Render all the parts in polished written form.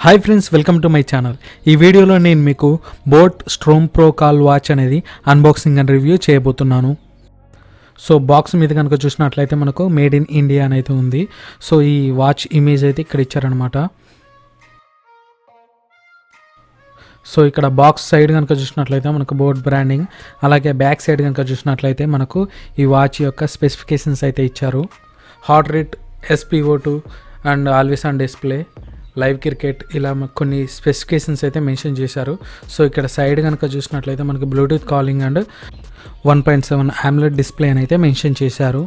Hi friends, welcome to my channel. ఈ వీడియోలో నేను మీకు boat storm pro call watch అనేది అన్బాక్సింగ్ అండ్ రివ్యూ చేయబోతున్నాను. సో బాక్స్ మీద కనుక చూసినట్లయితే మనకు మేడ్ ఇన్ ఇండియా అని అయితే ఉంది. సో ఈ వాచ్ ఇమేజ్ అయితే ఇక్కడ ఇచ్చారనమాట. సో ఇక్కడ బాక్స్ సైడ్ కనుక చూసినట్లయితే మనకు బోట్ బ్రాండింగ్, అలాగే బ్యాక్ సైడ్ కనుక చూసినట్లయితే మనకు ఈ వాచ్ యొక్క స్పెసిఫికేషన్స్ అయితే ఇచ్చారు. Heart rate, SpO2 and always on display, live cricket, ఇలా కొన్ని స్పెసిఫికేషన్స్ అయితే మెన్షన్ చేశారు. సో ఇక్కడ సైడ్ కనుక చూసినట్లయితే మనకు Bluetooth calling and 1.7 AMOLED display అని అయితే మెన్షన్ చేశారు.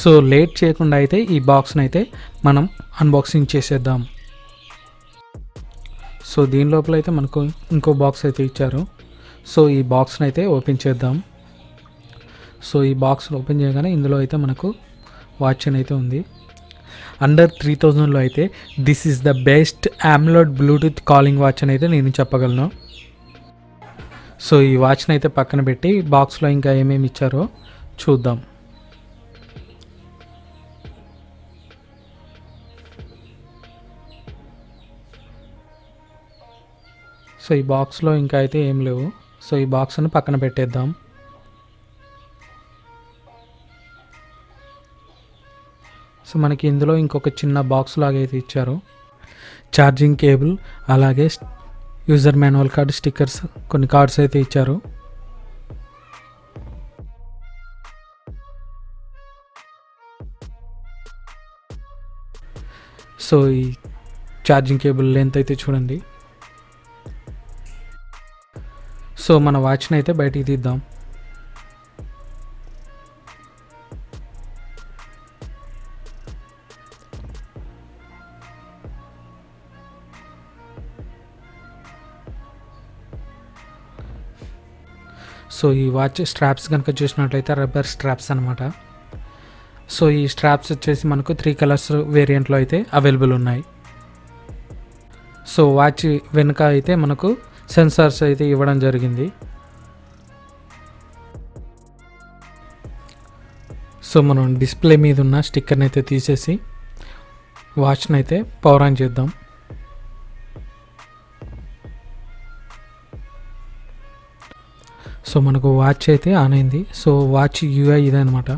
సో లేట్ చేయకుండా అయితే ఈ బాక్స్ని అయితే మనం అన్బాక్సింగ్ చేసేద్దాం. సో దీని లోపల అయితే మనకు ఇంకో బాక్స్ అయితే ఇచ్చారు. సో ఈ బాక్స్ని అయితే ఓపెన్ చేద్దాం. సో ఈ బాక్స్ని ఓపెన్ చేయగానే ఇందులో అయితే మనకు వాచ్ అని అయితే ఉంది. అండర్ 3000లో అయితే this is the best AMOLED Bluetooth calling watch అని అయితే నేను చెప్పగలను. సో ఈ వాచ్ని అయితే పక్కన పెట్టి బాక్స్లో ఇంకా ఏమేమి ఇచ్చారో చూద్దాం. సో ఈ బాక్స్లో ఇంకా అయితే ఏం లేవు. సో ఈ బాక్స్ని పక్కన పెట్టేద్దాం. సో మనకి ఇందులో ఇంకొక చిన్న బాక్స్ లాగా అయితే ఇచ్చారు. ఛార్జింగ్ కేబుల్, అలాగే యూజర్ మాన్యువల్ కార్డ్, స్టిక్కర్స్, కొన్ని కార్డ్స్ అయితే ఇచ్చారు. సో ఈ ఛార్జింగ్ కేబుల్ లెంత్ అయితే చూడండి. సో మన వాచ్ని అయితే బయటికి తీద్దాం. సో ఈ వాచ్ స్ట్రాప్స్ కనుక చూసినట్లయితే రబ్బర్ స్ట్రాప్స్ అనమాట. సో ఈ స్ట్రాప్స్ వచ్చేసి మనకు 3 కలర్స్ వేరియంట్లో అయితే అవైలబుల్ ఉన్నాయి. సో వాచ్ వెనుక అయితే మనకు సెన్సార్స్ అయితే ఇవ్వడం జరిగింది. సో మనం డిస్ప్లే మీద ఉన్న స్టిక్కర్ని అయితే తీసేసి వాచ్ని అయితే పవర్ ఆన్ చేద్దాం. సో మనకు వాచ్ అయితే ఆన్ అయింది. సో వాచ్ UI ఇదే అనమాట.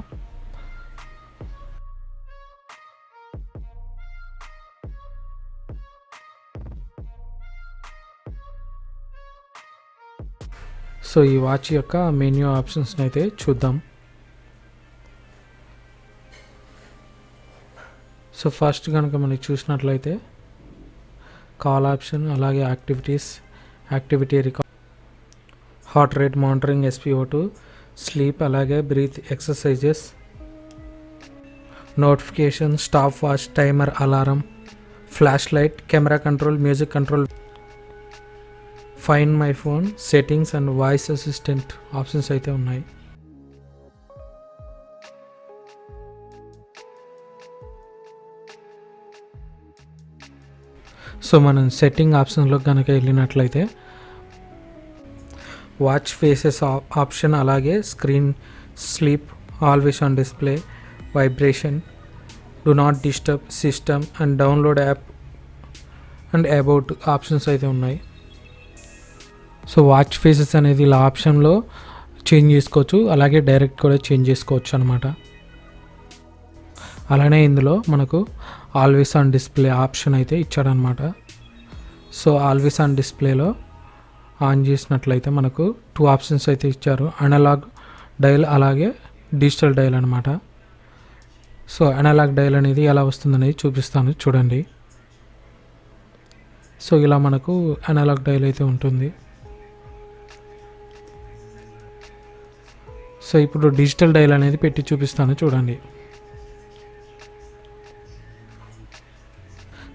సో ఈ వాచ్ యొక్క మెన్యూ ఆప్షన్స్ని అయితే చూద్దాం. సో ఫస్ట్ కనుక మనకి చూసినట్లయితే కాల్ ఆప్షన్, అలాగే activity record, heart rate monitoring, SpO2, sleep, అలాగే breath exercises, notification, stopwatch, timer, alarm, flash light, camera control, music control, find my phone, settings and voice assistant options అయితే ఉన్నాయి. So మనం setting ఆప్షన్లో కనుక వెళ్ళినట్లయితే watch faces option, అలాగే screen, sleep, always on display, vibration, do not disturb, system and download app and about options అయితే ఉన్నాయి. So watch faces అనేది ఇలా ఆప్షన్లో చేంజ్ చేసుకోవచ్చు, అలాగే డైరెక్ట్ కూడా చేంజ్ చేసుకోవచ్చు అనమాట. అలానే ఇందులో మనకు ఆల్వేస్ ఆన్ డిస్ప్లే ఆప్షన్ అయితే ఇచ్చాడనమాట. సో ఆల్వేస్ ఆన్ డిస్ప్లేలో ఆన్ చేసినట్లయితే మనకు 2 ఆప్షన్స్ అయితే ఇచ్చారు. అనలాగ్ డయల్, అలాగే డిజిటల్ డయల్ అనమాట. సో అనలాగ్ డయల్ అనేది ఎలా వస్తుందనేది చూపిస్తాను చూడండి. సో ఇలా మనకు అనలాగ్ డయల్ అయితే ఉంటుంది. సో ఇప్పుడు డిజిటల్ డయల్ అనేది పెట్టి చూపిస్తాను చూడండి.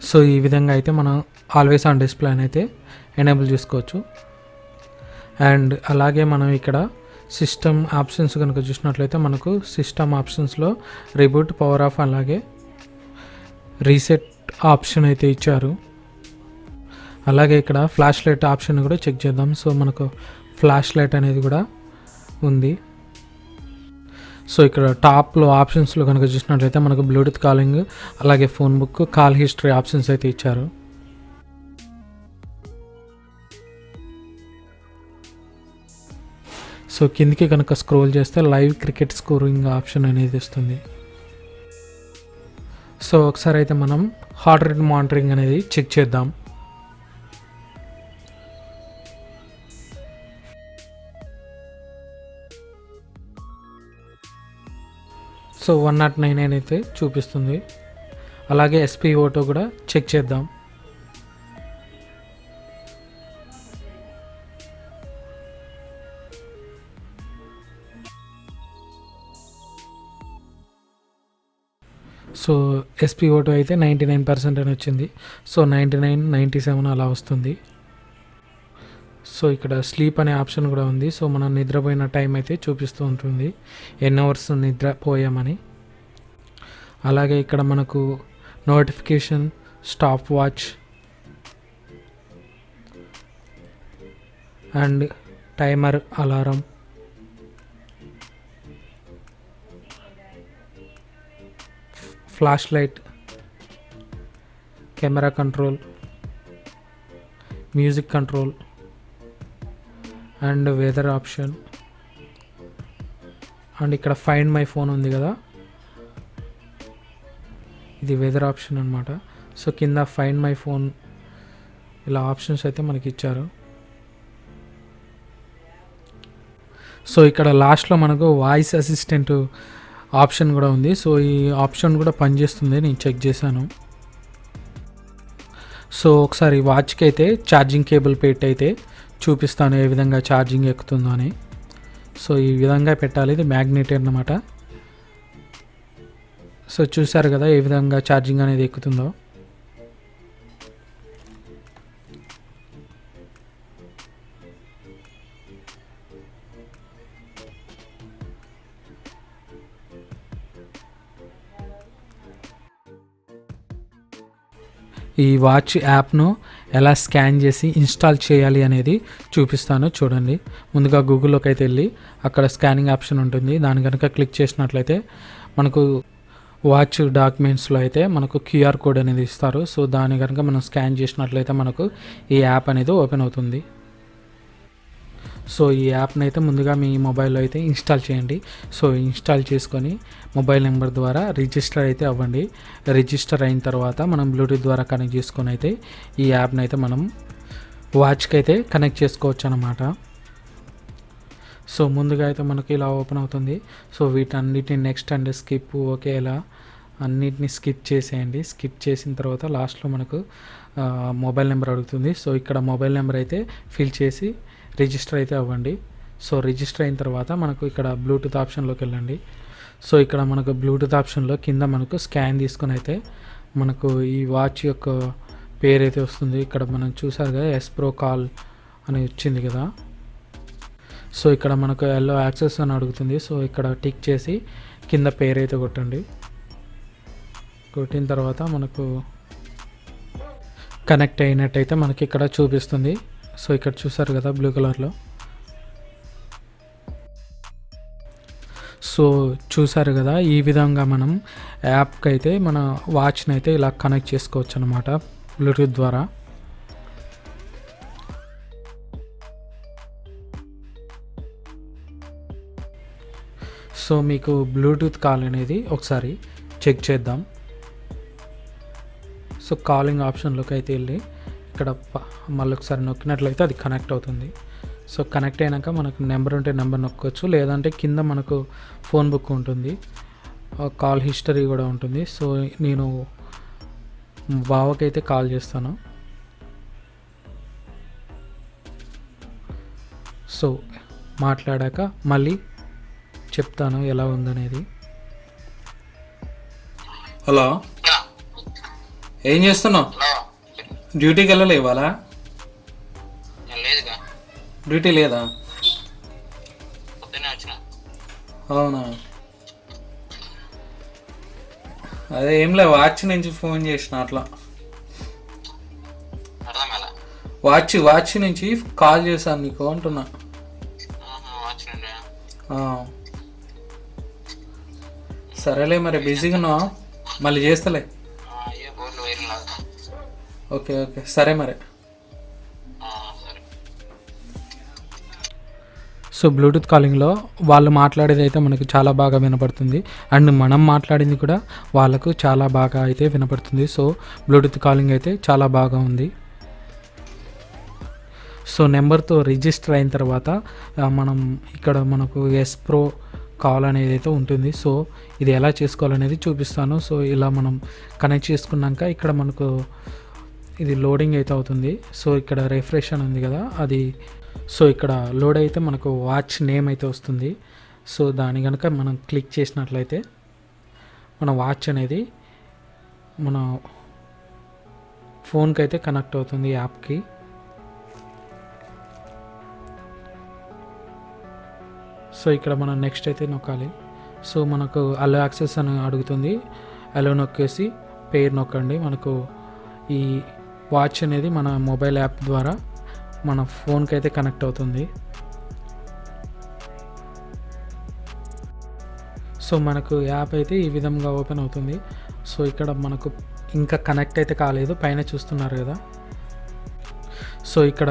సో ఈ విధంగా అయితే మనం ఆల్వేస్ ఆన్ డిస్ప్లే అయితే ఎనేబుల్ చేసుకోవచ్చు. అండ్ అలాగే మనం ఇక్కడ సిస్టమ్ ఆప్షన్స్ కనుక చూసినట్లయితే మనకు సిస్టమ్ ఆప్షన్స్లో రిబూట్, పవర్ ఆఫ్, అలాగే రీసెట్ ఆప్షన్ అయితే ఇచ్చారు. అలాగే ఇక్కడ ఫ్లాష్ లైట్ ఆప్షన్ కూడా చెక్ చేద్దాం. సో మనకు ఫ్లాష్ లైట్ అనేది కూడా ఉంది. సో ఇక్కడ టాప్లో ఆప్షన్స్లో కనుక చూసినట్లయితే మనకు బ్లూటూత్ కాలింగ్, అలాగే phone book, call history options అయితే ఇచ్చారు. సో కిందికి కనుక స్క్రోల్ చేస్తే లైవ్ క్రికెట్ స్కోరింగ్ ఆప్షన్ అనేది ఇస్తుంది. సో ఒకసారి అయితే మనం హార్ట్ రేట్ మానిటరింగ్ అనేది చెక్ చేద్దాం. సో 109 అయితే చూపిస్తుంది. అలాగే SpO2 కూడా చెక్ చేద్దాం. సో SpO2 అయితే 99% అని వచ్చింది. సో 99, 97 అలా వస్తుంది. సో ఇక్కడ స్లీప్ అనే ఆప్షన్ కూడా ఉంది. సో మనం నిద్రపోయిన టైం అయితే చూపిస్తూ ఉంటుంది, ఎన్ని అవర్స్ నిద్రపోయామని. అలాగే ఇక్కడ మనకు notification, stopwatch and timer, alarm, flash light, camera control, music control and weather option. And ఇక్కడ ఫైండ్ మై ఫోన్ ఉంది కదా, ఇది వెదర్ ఆప్షన్ అనమాట. సో కింద ఫైండ్ మై ఫోన్ ఇలా ఆప్షన్స్ అయితే మనకి ఇచ్చారు. సో ఇక్కడ లాస్ట్లో మనకు వాయిస్ అసిస్టెంట్ ఆప్షన్ కూడా ఉంది. సో ఈ ఆప్షన్ కూడా పనిచేస్తుంది, నేను చెక్ చేశాను. సో ఒకసారి వాచ్కి అయితే ఛార్జింగ్ కేబుల్ పెట్టి అయితే చూపిస్తాను ఏ విధంగా ఛార్జింగ్ ఎక్కుతుందో అని. సో ఈ విధంగా పెట్టాలి, ఇది మ్యాగ్నెట్ అన్నమాట. సో చూసారు కదా ఏ విధంగా ఛార్జింగ్ అనేది ఎక్కుతుందో. ఈ వాచ్ యాప్ను ఎలా స్కాన్ చేసి ఇన్స్టాల్ చేయాలి అనేది చూపిస్తాను చూడండి. ముందుగా గూగుల్లోకి అయితే వెళ్ళి అక్కడ స్కానింగ్ ఆప్షన్ ఉంటుంది, దాని కనుక క్లిక్ చేసినట్లయితే మనకు వాచ్ డాక్యుమెంట్స్లో అయితే మనకు QR కోడ్ అనేది ఇస్తారు. సో దాని కనుక మనం స్కాన్ చేసినట్లయితే మనకు ఈ యాప్ అనేది ఓపెన్ అవుతుంది. సో ఈ యాప్ని అయితే ముందుగా మీ మొబైల్లో అయితే ఇన్స్టాల్ చేయండి. సో ఇన్స్టాల్ చేసుకొని మొబైల్ నెంబర్ ద్వారా రిజిస్టర్ అయితే అవ్వండి. రిజిస్టర్ అయిన తర్వాత మనం బ్లూటూత్ ద్వారా కనెక్ట్ చేసుకొని అయితే ఈ యాప్ని అయితే మనం వాచ్కి అయితే కనెక్ట్ చేసుకోవచ్చు అన్నమాట. సో ముందుగా అయితే మనకి ఇలా ఓపెన్ అవుతుంది. సో వీటన్నిటిని నెక్స్ట్ అండ్ స్కిప్, ఓకే, ఇలా అన్నిటిని స్కిప్ చేసేయండి. స్కిప్ చేసిన తర్వాత లాస్ట్లో మనకు మొబైల్ నెంబర్ అడుగుతుంది. సో ఇక్కడ మొబైల్ నెంబర్ అయితే ఫిల్ చేసి రిజిస్టర్ అయితే అవ్వండి. సో రిజిస్టర్ అయిన తర్వాత మనకు ఇక్కడ బ్లూటూత్ ఆప్షన్లోకి వెళ్ళండి. సో ఇక్కడ మనకు బ్లూటూత్ ఆప్షన్లో కింద మనకు స్కాన్ తీసుకుని అయితే మనకు ఈ వాచ్ యొక్క పేరు అయితే వస్తుంది. ఇక్కడ మనం చూసారు కదా S-Pro కాల్ అని వచ్చింది కదా. సో ఇక్కడ మనకు ఎల్లో యాక్సెస్ అని అడుగుతుంది. సో ఇక్కడ టిక్ చేసి కింద పేరు అయితే కొట్టండి. కొట్టిన తర్వాత మనకు కనెక్ట్ అయినట్టయితే మనకి ఇక్కడ చూపిస్తుంది. సో ఇక్కడ చూసారు కదా బ్లూ కలర్లో. సో చూసారు కదా ఈ విధంగా మనం యాప్కి అయితే మన వాచ్ని అయితే ఇలా కనెక్ట్ చేసుకోవచ్చు అనమాట బ్లూటూత్ ద్వారా. సో మీకు బ్లూటూత్ కాల్ అనేది ఒకసారి చెక్ చేద్దాం. సో కాలింగ్ ఆప్షన్లోకి అయితే వెళ్ళి ఇక్కడ మళ్ళీ ఒకసారి నొక్కినట్లయితే అది కనెక్ట్ అవుతుంది. సో కనెక్ట్ అయినాక మనకు నెంబర్ ఉంటే నెంబర్ నొక్కొచ్చు, లేదంటే కింద మనకు ఫోన్ బుక్ ఉంటుంది, కాల్ హిస్టరీ కూడా ఉంటుంది. సో నేను బావకైతే కాల్ చేస్తాను. సో మాట్లాడాక మళ్ళీ చెప్తాను ఎలా ఉందనేది. హలో, ఏం చేస్తున్నావు? డ్యూటీకి వెళ్ళలే ఇవాళ? డ్యూటీ లేదా? అవునా? అదే ఏం లే, వాచ్ నుంచి ఫోన్ చేసిన అట్లా. వాచ్ నుంచి కాల్ చేశాను నీకు అంటున్నా. సరేలే మరి బిజీగా ఉన్నావా, మళ్ళీ చేస్తలే. ఓకే ఓకే సరే మరి. సో బ్లూటూత్ కాలింగ్లో వాళ్ళు మాట్లాడేది అయితే మనకు చాలా బాగా వినపడుతుంది, అండ్ మనం మాట్లాడింది కూడా వాళ్ళకు చాలా బాగా అయితే వినపడుతుంది. సో బ్లూటూత్ కాలింగ్ అయితే చాలా బాగా ఉంది. సో నెంబర్తో రిజిస్టర్ అయిన తర్వాత మనం ఇక్కడ మనకు ఎస్ ప్రో కాల్ అనేది అయితే ఉంటుంది. సో ఇది ఎలా చేసుకోవాలనేది చూపిస్తాను. సో ఇలా మనం కనెక్ట్ చేసుకున్నాక ఇక్కడ మనకు ఇది లోడింగ్ అయితే అవుతుంది. సో ఇక్కడ రిఫ్రెష్ అని ఉంది కదా అది. సో ఇక్కడ లోడ్ అయితే మనకు వాచ్ నేమ్ అయితే వస్తుంది. సో దాని కనుక మనం క్లిక్ చేసినట్లయితే మన వాచ్ అనేది మన ఫోన్కి అయితే కనెక్ట్ అవుతుంది, యాప్కి. సో ఇక్కడ మనం నెక్స్ట్ అయితే నొక్కాలి. సో మనకు అలో యాక్సెస్ అని అడుగుతుంది, అలో నొక్కేసి పేరు నొక్కండి. మనకు ఈ వాచ్ అనేది మన మొబైల్ యాప్ ద్వారా మన ఫోన్కి అయితే కనెక్ట్ అవుతుంది. సో మనకు యాప్ అయితే ఈ విధంగా ఓపెన్ అవుతుంది. సో ఇక్కడ మనకు ఇంకా కనెక్ట్ అయితే కాలేదు, పైన చూస్తున్నారు కదా. సో ఇక్కడ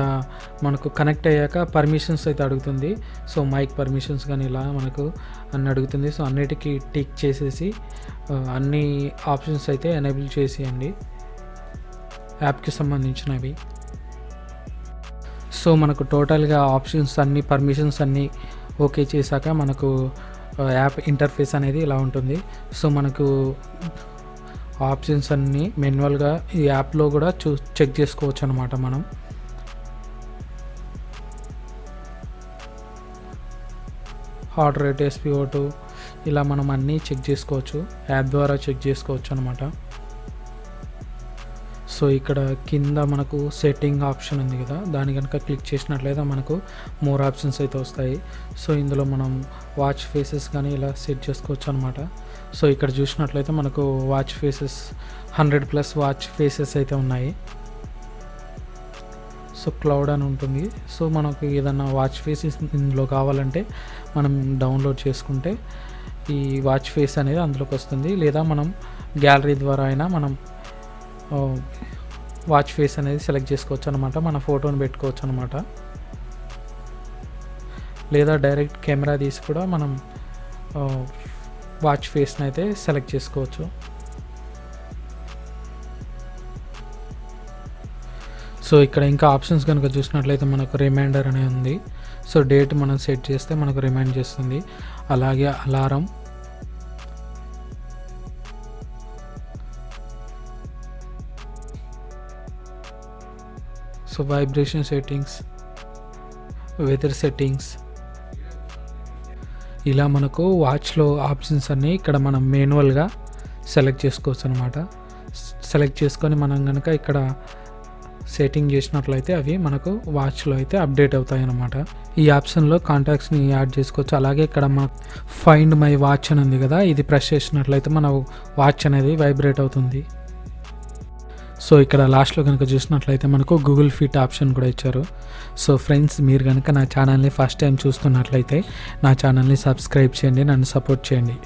మనకు కనెక్ట్ అయ్యాక పర్మిషన్స్ అయితే అడుగుతుంది. సో మైక్ పర్మిషన్స్ కానీ ఇలా మనకు అన్ని అడుగుతుంది. సో అన్నిటికీ టిక్ చేసేసి అన్ని ఆప్షన్స్ అయితే ఎనేబుల్ చేసేయండి యాప్కి సంబంధించినవి. సో మనకు టోటల్గా ఆప్షన్స్ అన్నీ పర్మిషన్స్ అన్నీ ఓకే చేశాక మనకు యాప్ ఇంటర్ఫేస్ అనేది ఇలా ఉంటుంది. సో మనకు ఆప్షన్స్ అన్నీ మాన్యువల్గా ఈ యాప్లో కూడా చెక్ చేసుకోవచ్చు అనమాట. మనం హార్ట్ రేట్, SpO2 ఇలా మనం అన్నీ చెక్ చేసుకోవచ్చు, యాప్ ద్వారా చెక్ చేసుకోవచ్చు అనమాట. సో ఇక్కడ కింద మనకు సెట్టింగ్ ఆప్షన్ ఉంది కదా, దాని కనుక క్లిక్ చేసినట్లయితే మనకు మోర్ ఆప్షన్స్ అయితే వస్తాయి. సో ఇందులో మనం వాచ్ ఫేసెస్ కానీ ఇలా సెట్ చేసుకోవచ్చు అనమాట. సో ఇక్కడ చూసినట్లయితే మనకు వాచ్ ఫేసెస్ 100+ వాచ్ ఫేసెస్ అయితే ఉన్నాయి. సో క్లౌడ్ అని ఉంటుంది. సో మనకు ఏదన్నా వాచ్ ఫేసెస్ ఇందులో కావాలంటే మనం డౌన్లోడ్ చేసుకుంటే ఈ వాచ్ ఫేస్ అనేది అందులోకి వస్తుంది, లేదా మనం గ్యాలరీ ద్వారా అయినా మనం వాచ్ ఫేస్ అనేది సెలెక్ట్ చేసుకోవచ్చు అనమాట. మన ఫోటోని పెట్టుకోవచ్చు అనమాట, లేదా డైరెక్ట్ కెమెరా తీసి కూడా మనం వాచ్ ఫేస్ని అయితే సెలెక్ట్ చేసుకోవచ్చు. సో ఇక్కడ ఇంకా ఆప్షన్స్ కనుక చూసినట్లయితే మనకు రిమైండర్ అనేది ఉంది. సో డేట్ మనం సెట్ చేస్తే మనకు రిమైండ్ చేస్తుంది. అలాగే alarm, so vibration settings, weather settings, ఇలా మనకు వాచ్లో ఆప్షన్స్ అన్నీ ఇక్కడ మనం మాన్యువల్గా సెలెక్ట్ చేసుకోవచ్చు అనమాట. సెలెక్ట్ చేసుకొని మనం కనుక ఇక్కడ సెట్టింగ్ చేసినట్లయితే అవి మనకు వాచ్లో అయితే అప్డేట్ అవుతాయి అన్నమాట. ఈ ఆప్షన్లో కాంటాక్ట్స్ని యాడ్ చేసుకోవచ్చు. అలాగే ఇక్కడ మన ఫైండ్ మై వాచ్ అని ఉంది కదా, ఇది ప్రెస్ చేసినట్లయితే మన వాచ్ అనేది వైబ్రేట్ అవుతుంది. సో ఇక్కడ లాస్ట్లో కనుక చూసినట్లయితే మనకు గూగుల్ ఫిట్ ఆప్షన్ కూడా ఇచ్చారు. సో ఫ్రెండ్స్, మీరు కనుక నా ఛానల్ని ఫస్ట్ టైం చూస్తున్నట్లయితే నా ఛానల్ని సబ్స్క్రైబ్ చేయండి, నన్ను సపోర్ట్ చేయండి.